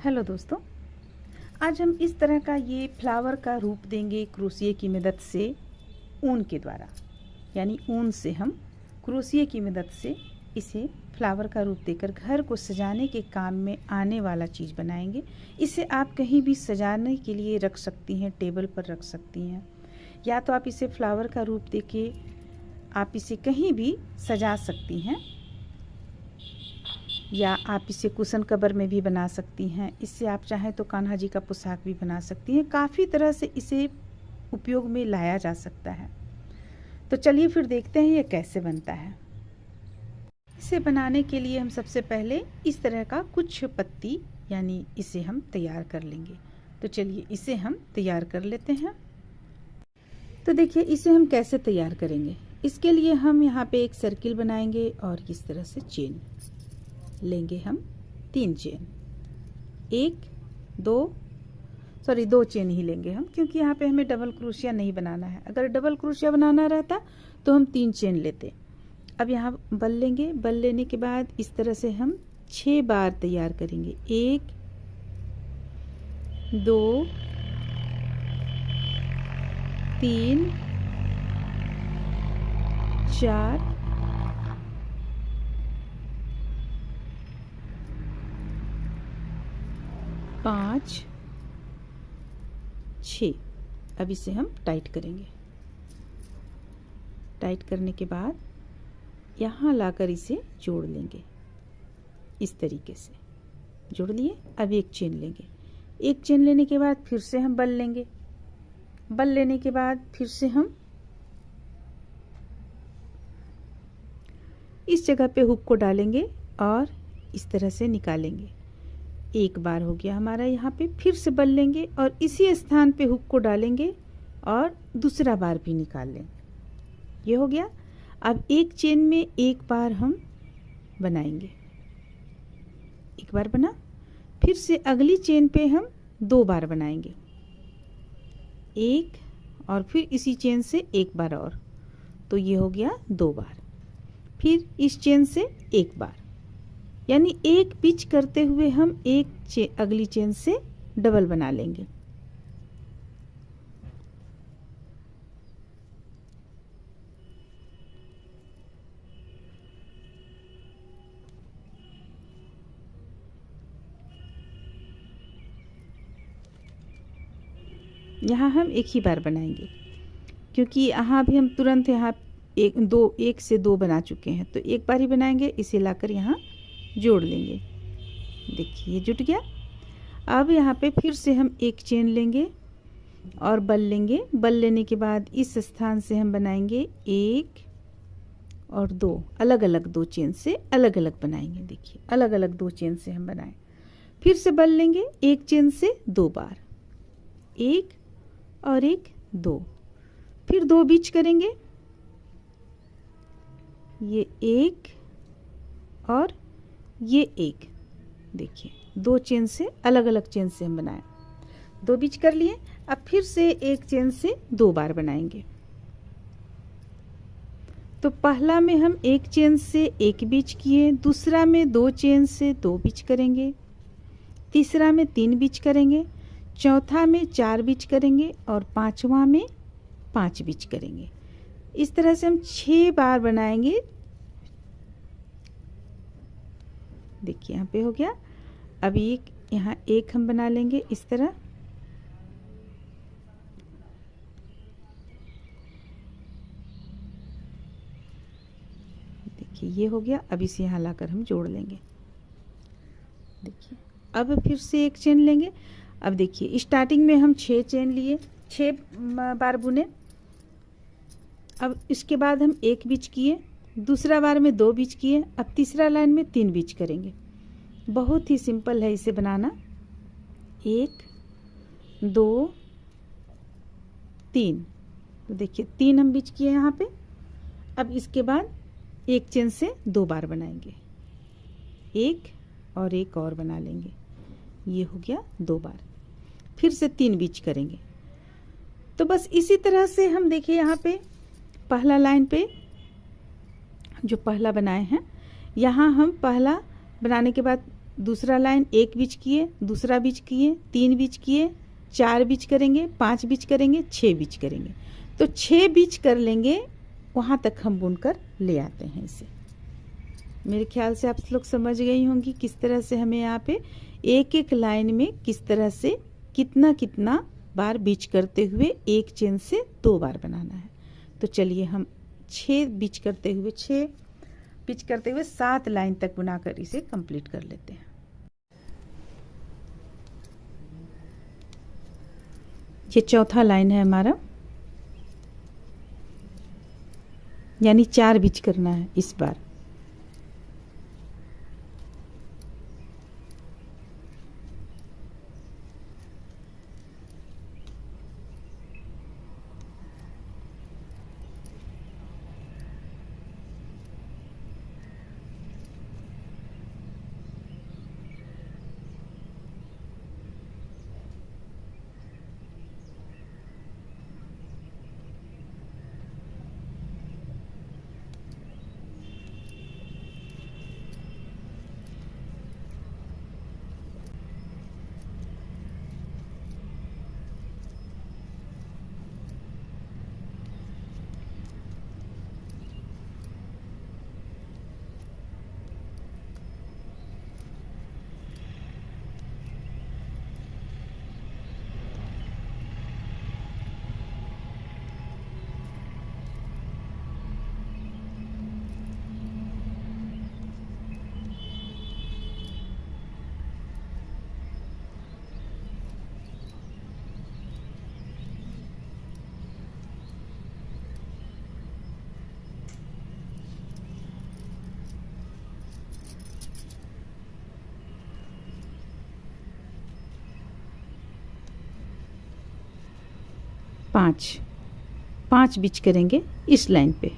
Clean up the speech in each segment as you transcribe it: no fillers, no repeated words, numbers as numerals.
Hello दोस्तों, आज हम इस तरह का ये फ्लावर का रूप देंगे क्रोशिए की मदद से, ऊन के द्वारा। यानी ऊन से हम क्रोशिए की मदद से इसे फ्लावर का रूप देकर घर को सजाने के काम में आने वाला चीज़ बनाएंगे। इसे आप कहीं भी सजाने के लिए रख सकती हैं, टेबल पर रख सकती हैं, या तो आप इसे फ्लावर का रूप देके आप इसे कहीं भी सजा सकती हैं, या आप इसे कुशन कवर में भी बना सकती हैं। इससे आप चाहें तो कान्हा जी का पोशाक भी बना सकती हैं। काफ़ी तरह से इसे उपयोग में लाया जा सकता है। तो चलिए फिर देखते हैं ये कैसे बनता है। इसे बनाने के लिए हम सबसे पहले इस तरह का कुछ पत्ती यानी इसे हम तैयार कर लेंगे। तो चलिए इसे हम तैयार कर लेते हैं। तो देखिए इसे हम कैसे तैयार करेंगे। इसके लिए हम यहाँ पे एक सर्किल बनाएंगे और इस तरह से चेन लेंगे। हम 3 चेन, 2 चेन ही लेंगे हम, क्योंकि यहाँ पे हमें डबल क्रोशिया नहीं बनाना है। अगर डबल क्रोशिया बनाना रहता तो हम 3 चेन लेते। अब यहाँ बल लेंगे। बल लेने के बाद इस तरह से हम 6 बार तैयार करेंगे। 1 2 3 4 5 6। अब इसे हम टाइट करेंगे। टाइट करने के बाद यहाँ लाकर इसे जोड़ लेंगे। इस तरीके से जोड़ लिए। अब एक चेन लेंगे। एक चेन लेने के बाद फिर से हम बल लेंगे। बल लेने के बाद फिर से हम इस जगह पे हुक को डालेंगे और इस तरह से निकालेंगे। एक बार हो गया हमारा। यहाँ पे फिर से बल लेंगे और इसी स्थान पे हुक को डालेंगे और दूसरा बार भी निकाल लेंगे। ये हो गया। अब एक चेन में एक बार हम बनाएंगे। एक बार बना, फिर से अगली चेन पे हम 2 बार बनाएंगे। एक और फिर इसी चेन से एक बार और, तो ये हो गया 2 बार। फिर इस चेन से एक बार, यानी एक पिच करते हुए हम अगली चेन से डबल बना लेंगे। यहाँ हम एक ही बार बनाएंगे, क्योंकि यहाँ भी हम तुरंत यहाँ एक से 2 बना चुके हैं, तो एक बार ही बनाएंगे। इसे लाकर यहाँ जोड़ लेंगे। देखिए जुट गया। अब यहाँ पे फिर से हम एक चेन लेंगे और बल लेंगे। बल लेने के बाद इस स्थान से हम बनाएंगे 1 और 2, अलग अलग 2 चेन से अलग अलग बनाएंगे। देखिए अलग अलग 2 चेन से हम बनाएं। फिर से बल लेंगे एक चेन से 2 बार, 1 और 1 2, फिर 2 बीच करेंगे। ये 1 और ये 1। देखिए 2 चेन से अलग अलग चेन से हम बनाएं। 2 बीच कर लिए। अब फिर से एक चेन से 2 बार बनाएंगे। तो पहला में हम एक चेन से 1 बीच किए, दूसरा में 2 चेन से 2 बीच करेंगे, तीसरा में 3 बीच करेंगे, चौथा में 4 बीच करेंगे और पांचवा में 5 बीच करेंगे। इस तरह से हम 6 बार बनाएंगे। देखिए यहाँ पे हो गया। अब यहाँ एक हम बना लेंगे इस तरह। देखिए ये हो गया। अब इसे यहाँ लाकर हम जोड़ लेंगे। देखिए अब फिर से एक चेन लेंगे। अब देखिए स्टार्टिंग में हम 6 चेन लिए, 6 बार बुने। अब इसके बाद हम 1 बीच किए, दूसरा बार में 2 बीच किए, अब तीसरा लाइन में 3 बीच करेंगे। बहुत ही सिंपल है इसे बनाना। 1 2 3, तो देखिए 3 हम बीच किए यहाँ पे। अब इसके बाद एक चेन से 2 बार बनाएंगे, 1 और 1 और बना लेंगे। ये हो गया 2 बार। फिर से 3 बीच करेंगे। तो बस इसी तरह से हम देखिए यहाँ पे पहला लाइन पे जो पहला बनाए हैं, यहाँ हम पहला बनाने के बाद दूसरा लाइन 1 बीच किए, दूसरा बीच किए, 3 बीच किए, 4 बीच करेंगे, 5 बीच करेंगे, 6 बीच करेंगे। तो 6 बीच कर लेंगे, वहाँ तक हम बुनकर ले आते हैं इसे। मेरे ख्याल से आप लोग समझ गई होंगी किस तरह से हमें यहाँ पे एक एक लाइन में किस तरह से कितना कितना बार बीच करते हुए एक चेन से 2 बार बनाना है। तो चलिए हम 6 बीच करते हुए 7 लाइन तक बनाकर इसे कंप्लीट कर लेते हैं। ये चौथा लाइन है हमारा, यानी 4 बीच करना है इस बार। पाँच बीच करेंगे इस लाइन पे।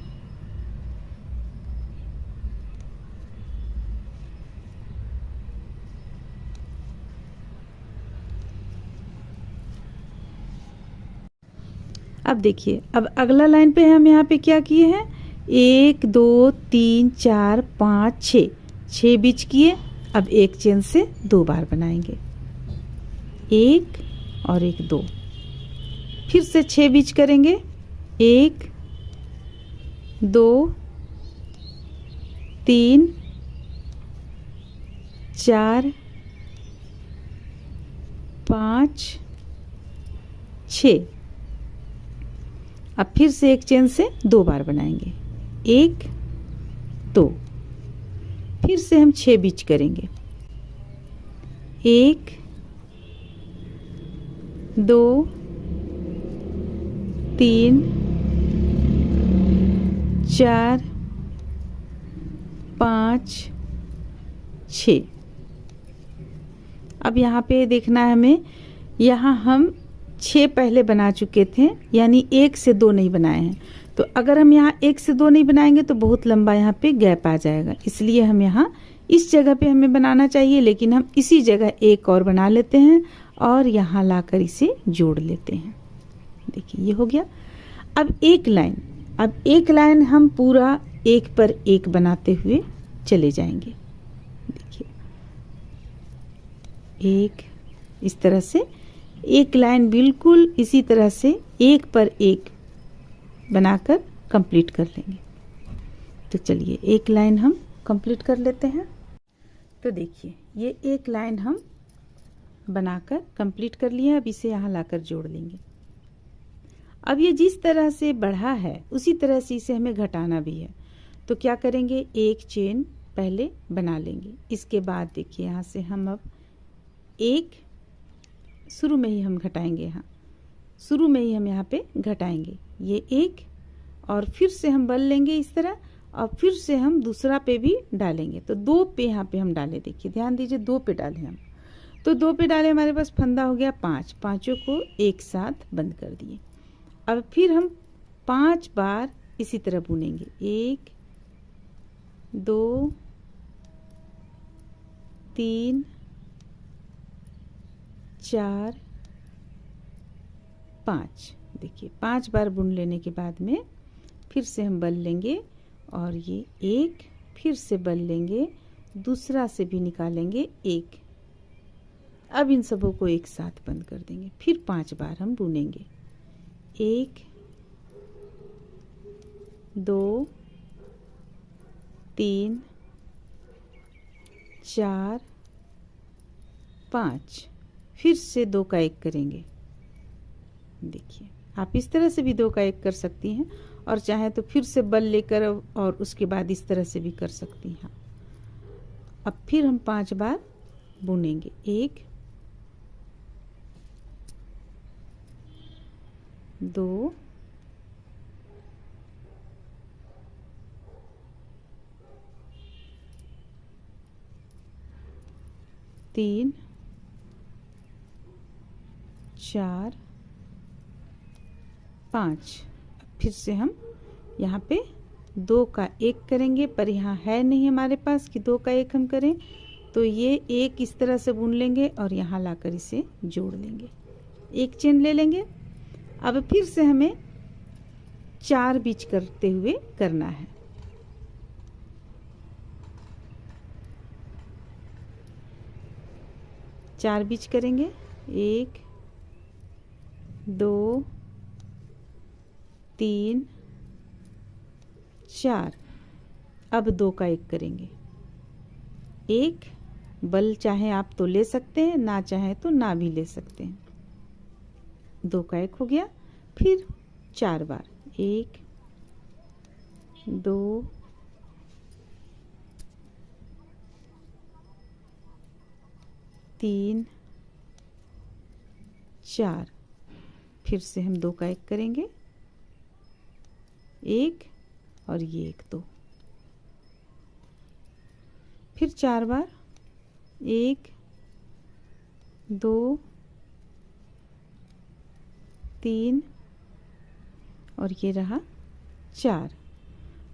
अब देखिए, अब अगला लाइन पे हम यहाँ पे क्या किए हैं, 1 2 3 4 5 6 बीच किए। अब एक चेन से 2 बार बनाएंगे, 1 और 1 2। फिर से 6 बीच करेंगे, 1 2 3 4 5 6। अब फिर से एक चेन से 2 बार बनाएंगे, 1 2। फिर से हम 6 बीच करेंगे, 1 2 3 4 5 6। अब यहाँ पे देखना है हमें, यहाँ हम 6 पहले बना चुके थे, यानी 1 से 2 नहीं बनाए हैं। तो अगर हम यहाँ 1 से 2 नहीं बनाएंगे तो बहुत लंबा यहाँ पे गैप आ जाएगा, इसलिए हम यहाँ इस जगह पे हमें बनाना चाहिए, लेकिन हम इसी जगह एक और बना लेते हैं और यहाँ लाकर इसे जोड़ लेते हैं। देखिए ये हो गया। अब एक लाइन हम पूरा एक पर एक बनाते हुए चले जाएंगे। देखिए एक इस तरह से एक लाइन बिल्कुल इसी तरह से एक पर एक बनाकर कंप्लीट कर लेंगे। तो चलिए एक लाइन हम कंप्लीट कर लेते हैं। तो देखिए ये एक लाइन हम बनाकर कंप्लीट कर लिए। अब इसे यहाँ लाकर जोड़ लेंगे। अब ये जिस तरह से बढ़ा है उसी तरह से इसे हमें घटाना भी है। तो क्या करेंगे, एक चेन पहले बना लेंगे। इसके बाद देखिए यहाँ से हम अब एक शुरू में ही हम घटाएंगे, यहाँ शुरू में ही हम यहाँ पे घटाएंगे ये एक, और फिर से हम बल लेंगे इस तरह, और फिर से हम दूसरा पे भी डालेंगे। तो 2 पे यहाँ पे हम डालें, देखिए ध्यान दीजिए 2 पे डालें हम। तो 2 पे डाले, हमारे पास फंदा हो गया 5, पांचों को एक साथ बंद कर दिए। अब फिर हम 5 बार इसी तरह बुनेंगे, 1 2 3 4 5। देखिए 5 बार बुन लेने के बाद में फिर से हम बल लेंगे और ये एक, फिर से बल लेंगे दूसरा से भी निकालेंगे एक। अब इन सबों को एक साथ बंद कर देंगे। फिर 5 बार हम बुनेंगे। 1 2 3 4 5। फिर से 2 का 1 करेंगे। देखिए, आप इस तरह से भी 2 का 1 कर सकती हैं और चाहे तो फिर से बल लेकर और उसके बाद इस तरह से भी कर सकती हैं। अब फिर हम 5 बार बुनेंगे। 1 2 3 4 5। फिर से हम यहाँ पे 2 का 1 करेंगे, पर यहाँ है नहीं हमारे पास कि 2 का 1 हम करें, तो ये एक इस तरह से बुन लेंगे और यहाँ लाकर इसे जोड़ लेंगे। एक चेन ले लेंगे। अब फिर से हमें 4 बीच करते हुए करना है। चार बीच करेंगे। 1 2 3 4। अब 2 का 1 करेंगे। 1 बल चाहे आप तो ले सकते हैं, ना चाहे तो ना भी ले सकते हैं। 2 का 1 हो गया। फिर 4 बार। 1 2 3 4। फिर से हम 2 का 1 करेंगे। 1 और ये 1 2। फिर 4 बार। 1 2 3 और ये रहा 4।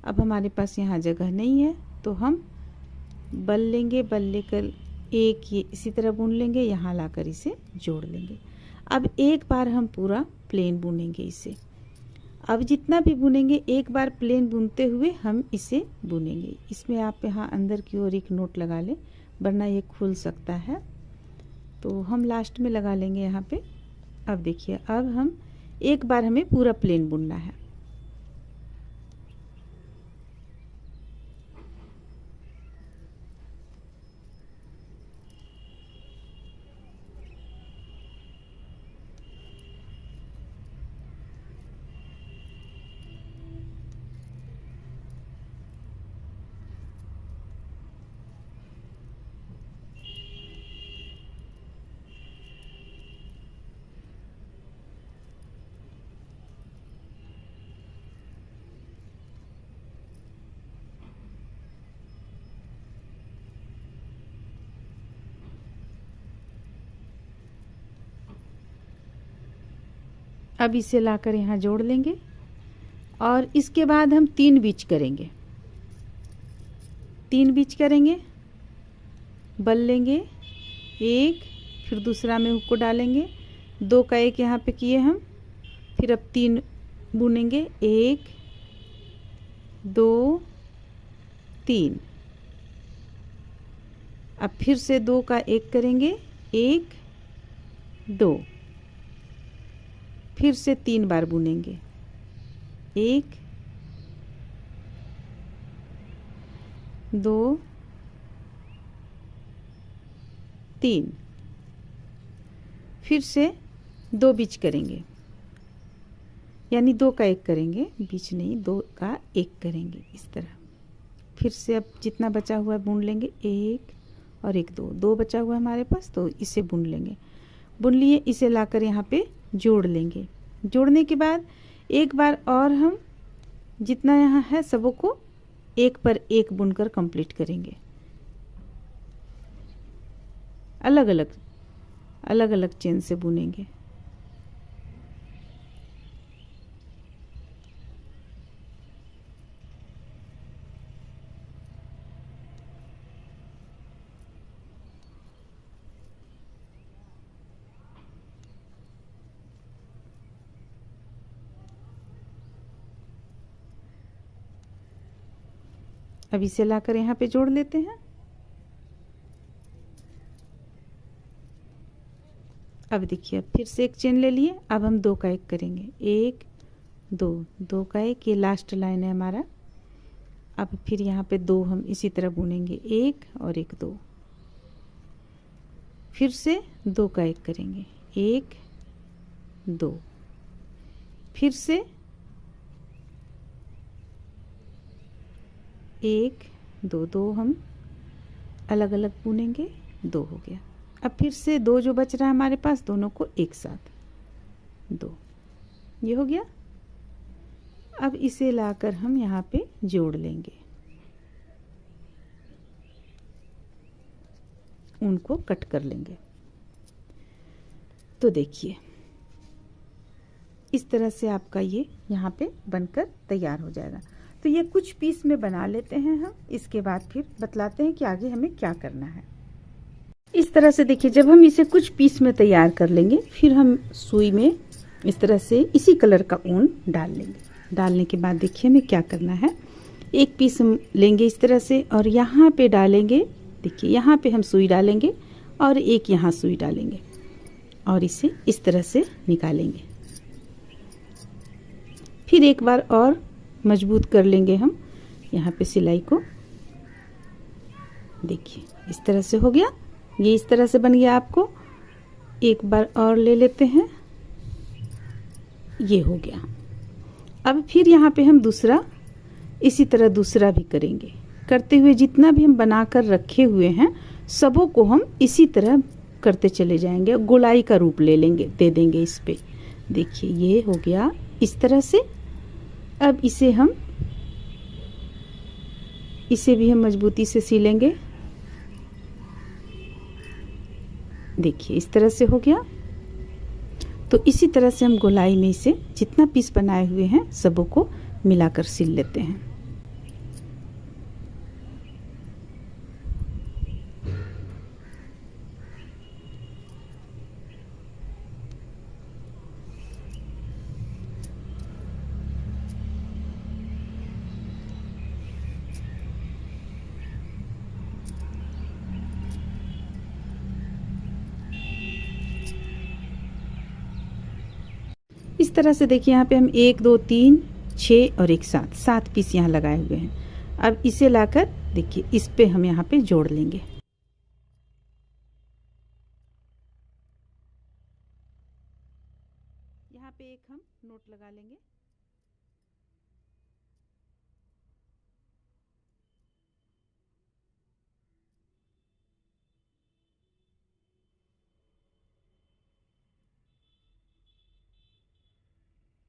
अब हमारे पास यहाँ जगह नहीं है तो हम बल लेंगे। बल लेकर एक ये इसी तरह बुन लेंगे, यहाँ लाकर इसे जोड़ लेंगे। अब एक बार हम पूरा प्लेन बुनेंगे इसे। अब जितना भी बुनेंगे एक बार प्लेन बुनते हुए हम इसे बुनेंगे। इसमें आप यहाँ अंदर की ओर एक नोट लगा लें, वरना ये खुल सकता है, तो हम लास्ट में लगा लेंगे यहाँ पे। अब देखिए, अब हम एक बार हमें पूरा प्लेन बुनना है। अब इसे लाकर यहाँ जोड़ लेंगे और इसके बाद हम 3 बीच करेंगे। 3 बीच करेंगे, बल लेंगे 1, फिर दूसरा में हुक को डालेंगे। 2 का 1 यहाँ पे किए हम। फिर अब 3 बुनेंगे। 1 2 3। अब फिर से 2 का 1 करेंगे। 1 2। फिर से 3 बार बुनेंगे। 1 2 3। फिर से 2 बीच करेंगे, यानी 2 का 1 करेंगे, बीच नहीं, 2 का 1 करेंगे इस तरह। फिर से अब जितना बचा हुआ है बुन लेंगे। 1 और 1 2 बचा हुआ है हमारे पास, तो इसे बुन लेंगे। बुन लिए, इसे लाकर यहाँ पे जोड़ लेंगे। जोड़ने के बाद एक बार और हम जितना यहाँ है सबों को एक पर एक बुनकर कंप्लीट करेंगे। अलग अलग चेन से बुनेंगे। अब इसे लाकर यहाँ पे जोड़ लेते हैं। अब देखिए, अब फिर से एक चेन ले लिए। अब हम 2 का 1 करेंगे, 1 2, 2 का 1, ये लास्ट लाइन है हमारा। अब फिर यहाँ पे 2 हम इसी तरह बुनेंगे, 1 और 1 2, फिर से 2 का 1 करेंगे, 1 2, फिर से 1 2 2 हम अलग अलग बुनेंगे, 2 हो गया। अब फिर से 2 जो बच रहा है हमारे पास, दोनों को एक साथ 2, ये हो गया। अब इसे लाकर हम यहाँ पे जोड़ लेंगे, उनको कट कर लेंगे। तो देखिए इस तरह से आपका ये यहाँ पे बनकर तैयार हो जाएगा। तो ये कुछ पीस में बना लेते हैं हम, इसके बाद फिर बतलाते हैं कि आगे हमें क्या करना है। इस तरह से देखिए, जब हम इसे कुछ पीस में तैयार कर लेंगे, फिर हम सुई में इस तरह से इसी कलर का ऊन डाल लेंगे। डालने के बाद देखिए हमें क्या करना है, एक पीस हम लेंगे इस तरह से और यहाँ पे डालेंगे। देखिए यहाँ पे हम सुई डालेंगे और एक यहाँ सुई डालेंगे और इसे इस तरह से निकालेंगे। फिर एक बार और मजबूत कर लेंगे हम यहाँ पे सिलाई को। देखिए इस तरह से हो गया, ये इस तरह से बन गया। आपको एक बार और ले लेते हैं, ये हो गया। अब फिर यहाँ पे हम दूसरा इसी तरह दूसरा भी करेंगे। करते हुए जितना भी हम बनाकर रखे हुए हैं सबों को हम इसी तरह करते चले जाएंगे, गोलाई का रूप ले लेंगे, दे देंगे इस पे। देखिए ये हो गया इस तरह से। अब इसे भी हम मजबूती से सिलेंगे। देखिए इस तरह से हो गया। तो इसी तरह से हम गोलाई में इसे जितना पीस बनाए हुए हैं सबों को मिलाकर सिल लेते हैं। इस तरह से देखिए यहाँ पे हम 1 2 3 6 और एक साथ 7 पीस यहाँ लगाए हुए हैं। अब इसे लाकर देखिए इस पे हम यहाँ पे जोड़ लेंगे। यहाँ पे एक हम नोट लगा लेंगे।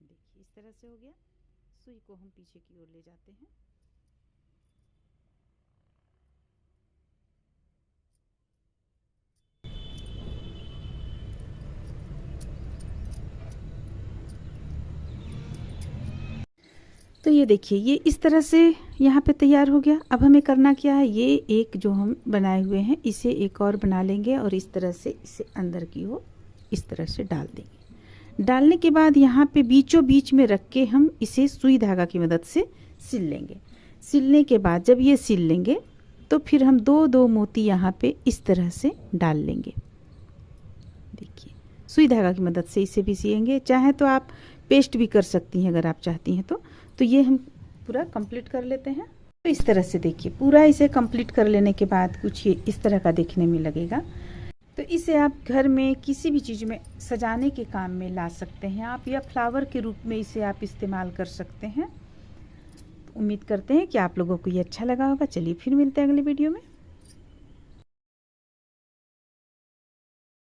देखिए इस तरह से हो गया। सुई को हम पीछे की ओर ले जाते हैं। तो ये देखिए ये इस तरह से यहाँ पे तैयार हो गया। अब हमें करना क्या है, ये एक जो हम बनाए हुए हैं इसे एक और बना लेंगे और इस तरह से इसे अंदर की ओर इस तरह से डाल देंगे। डालने के बाद यहाँ पे बीचों बीच में रख के हम इसे सुई धागा की मदद से सिल लेंगे। सिलने के बाद जब ये सिल लेंगे तो फिर हम 2-2 मोती यहाँ पे इस तरह से डाल लेंगे। देखिए सुई धागा की मदद से इसे भी सिलेंगे, चाहे तो आप पेस्ट भी कर सकती हैं अगर आप चाहती हैं तो ये हम पूरा कंप्लीट कर लेते हैं। तो इस तरह से देखिए पूरा इसे कंप्लीट कर लेने के बाद कुछ ये इस तरह का देखने में लगेगा। तो इसे आप घर में किसी भी चीज़ में सजाने के काम में ला सकते हैं आप, या फ्लावर के रूप में इसे आप इस्तेमाल कर सकते हैं। उम्मीद करते हैं कि आप लोगों को ये अच्छा लगा होगा। चलिए फिर मिलते हैं अगले वीडियो में।